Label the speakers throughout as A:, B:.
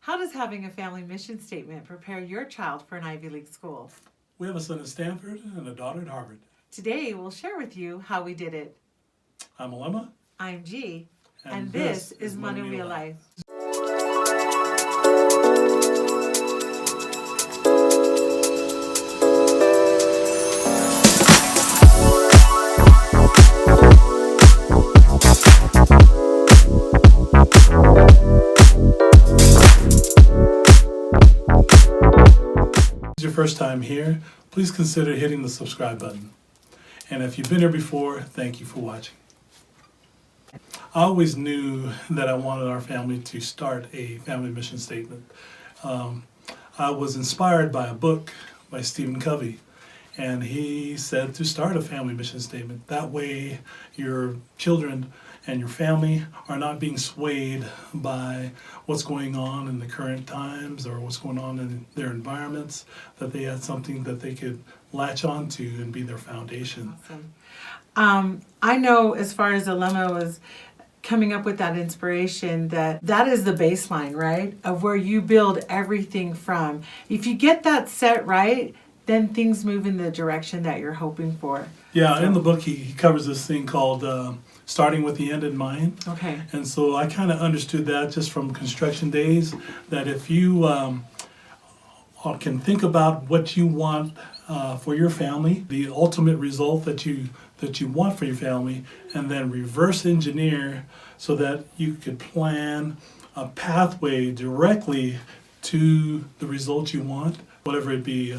A: How does having a family mission statement prepare your child for an Ivy League school?
B: We have a son at Stanford and a daughter at Harvard.
A: Today, we'll share with you how we did it.
B: I'm Alema.
A: I'm G, and this is Manuia Life.
B: If it's your first time here, please consider hitting the subscribe button. And if you've been here before, thank you for watching. I always knew that I wanted our family to start a family mission statement. I was inspired by a book by Stephen Covey, and he said to start a family mission statement. That way your children and your family are not being swayed by what's going on in the current times or what's going on in their environments, that they had something that they could latch on to and be their foundation.
A: Awesome. I know as far as Alema was coming up with that inspiration, that is the baseline, right? Of where you build everything from. If you get that set right, then things move in the direction that you're hoping for.
B: Yeah, in the book he covers this thing called starting with the end in mind.
A: Okay.
B: And so I kind of understood that just from construction days, that if you can think about what you want for your family, the ultimate result that you want for your family, and then reverse engineer so that you could plan a pathway directly to the result you want, whatever it be,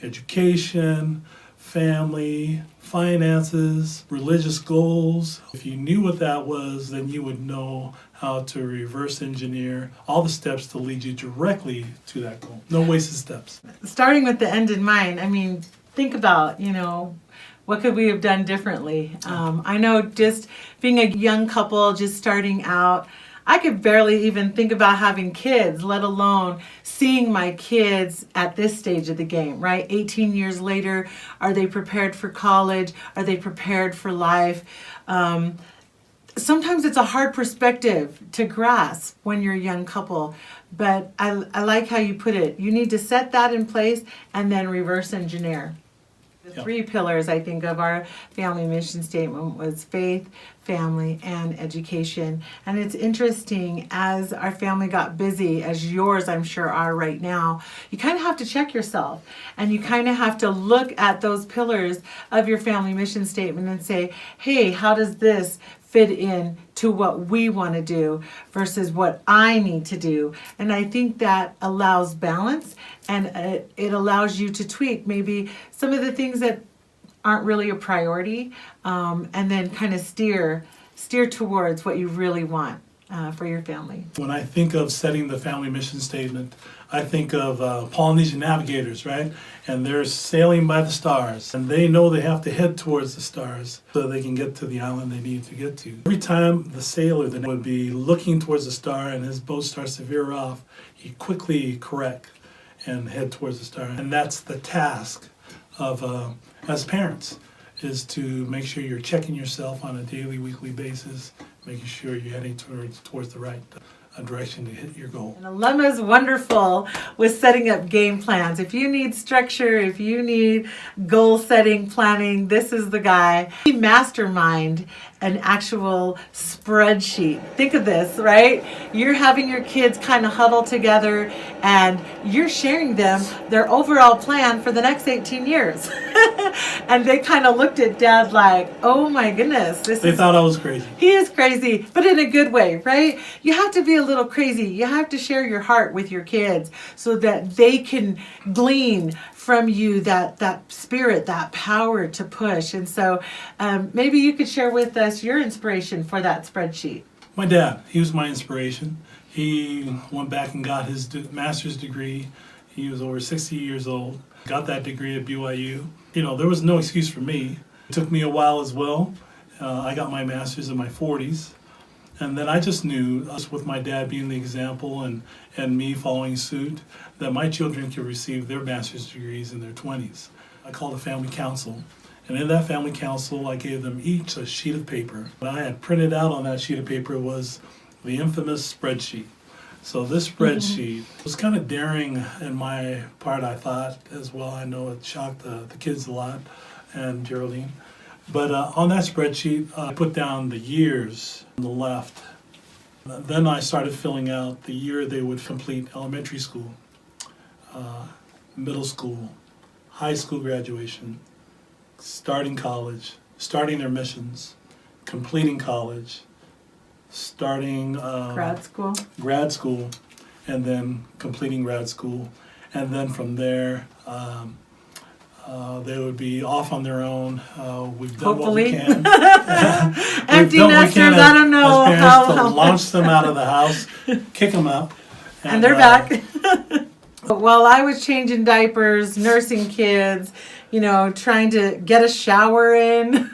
B: education, family, finances, religious goals. If you knew what that was, then you would know how to reverse engineer all the steps to lead you directly to that goal. No wasted steps.
A: Starting with the end in mind, I mean, think about, what could we have done differently? I know just being a young couple, just starting out, I could barely even think about having kids, let alone seeing my kids at this stage of the game, right? 18 years later, are they prepared for college? Are they prepared for life? Sometimes it's a hard perspective to grasp when you're a young couple, but I like how you put it. You need to set that in place and then reverse engineer. The three pillars, I think, of our family mission statement was faith, family, and education. And it's interesting, as our family got busy, as yours I'm sure are right now, you kind of have to check yourself. And you kind of have to look at those pillars of your family mission statement and say, hey, how does this fit in to what we want to do versus what I need to do? And I think that allows balance, and it allows you to tweak maybe some of the things that aren't really a priority, and then kind of steer towards what you really want for your family.
B: When I think of setting the family mission statement, I think of Polynesian navigators, right? And they're sailing by the stars, and they know they have to head towards the stars so they can get to the island they need to get to. Every time the sailor then would be looking towards the star and his boat starts to veer off, he quickly correct and head towards the star. And that's the task of as parents, is to make sure you're checking yourself on a daily, weekly basis, making sure you're heading towards the right direction to hit your goal.
A: And Alema's wonderful with setting up game plans. If you need structure, if you need goal setting, planning, this is the guy. He mastermind an actual spreadsheet. Think of this, right? You're having your kids kind of huddle together and you're sharing them their overall plan for the next 18 years. And they kind of looked at Dad like, oh my goodness.
B: They thought I was crazy.
A: He is crazy, but in a good way, right? You have to be a little crazy. You have to share your heart with your kids so that they can glean from you that spirit, that power to push. And so maybe you could share with us your inspiration for that spreadsheet.
B: My dad, he was my inspiration. He went back and got his master's degree. He was over 60 years old. Got that degree at BYU. There was no excuse for me. It took me a while as well. I got my master's in my 40s. And then I just knew, with my dad being the example and me following suit, that my children could receive their master's degrees in their 20s. I called a family council. And in that family council, I gave them each a sheet of paper. What I had printed out on that sheet of paper was the infamous spreadsheet. So this spreadsheet was kind of daring in my part, I thought, as well. I know it shocked the kids a lot, and Geraldine. But on that spreadsheet, I put down the years on the left. Then I started filling out the year they would complete elementary school, middle school, high school graduation, starting college, starting their missions, completing college, starting
A: grad school,
B: and then completing grad school. And then from there, they would be off on their own. We've done
A: hopefully.
B: what we can.
A: Empty nesters, I don't know
B: as parents to launch them out of the house, kick them out.
A: And they're back. While I was changing diapers, nursing kids, trying to get a shower in,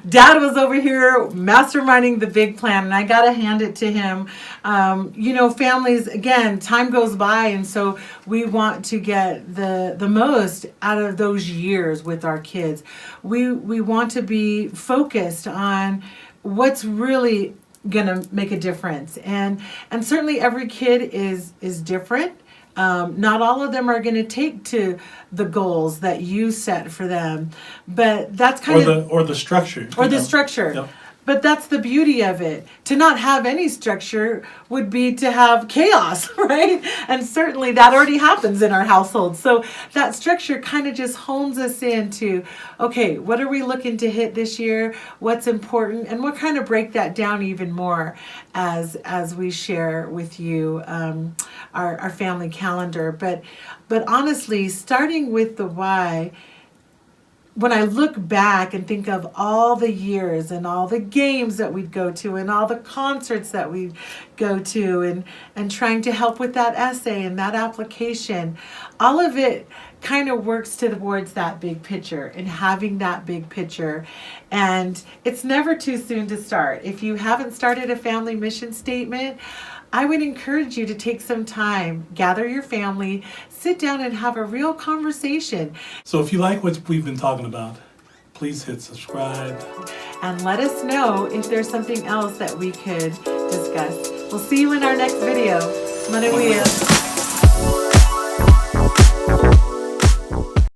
A: Dad was over here masterminding the big plan, and I got to hand it to him. Families, again, time goes by, and so we want to get the most out of those years with our kids. We want to be focused on what's really going to make a difference. And certainly every kid is different. Not all of them are going to take to the goals that you set for them, but that's kind
B: of the structure.
A: The structure.
B: Yep.
A: But that's the beauty of it. To not have any structure would be to have chaos, right? And certainly that already happens in our household. So that structure kind of just hones us into, okay, what are we looking to hit this year? What's important? And we'll kind of break that down even more as we share with you our family calendar. But honestly, starting with the why, when I look back and think of all the years and all the games that we'd go to and all the concerts that we'd go to and trying to help with that essay and that application, all of it kind of works towards that big picture and having that big picture. And it's never too soon to start. If you haven't started a family mission statement, I would encourage you to take some time, gather your family, sit down and have a real conversation.
B: So if you like what we've been talking about, please hit subscribe.
A: And let us know if there's something else that we could discuss. We'll see you in our next video. Manuia.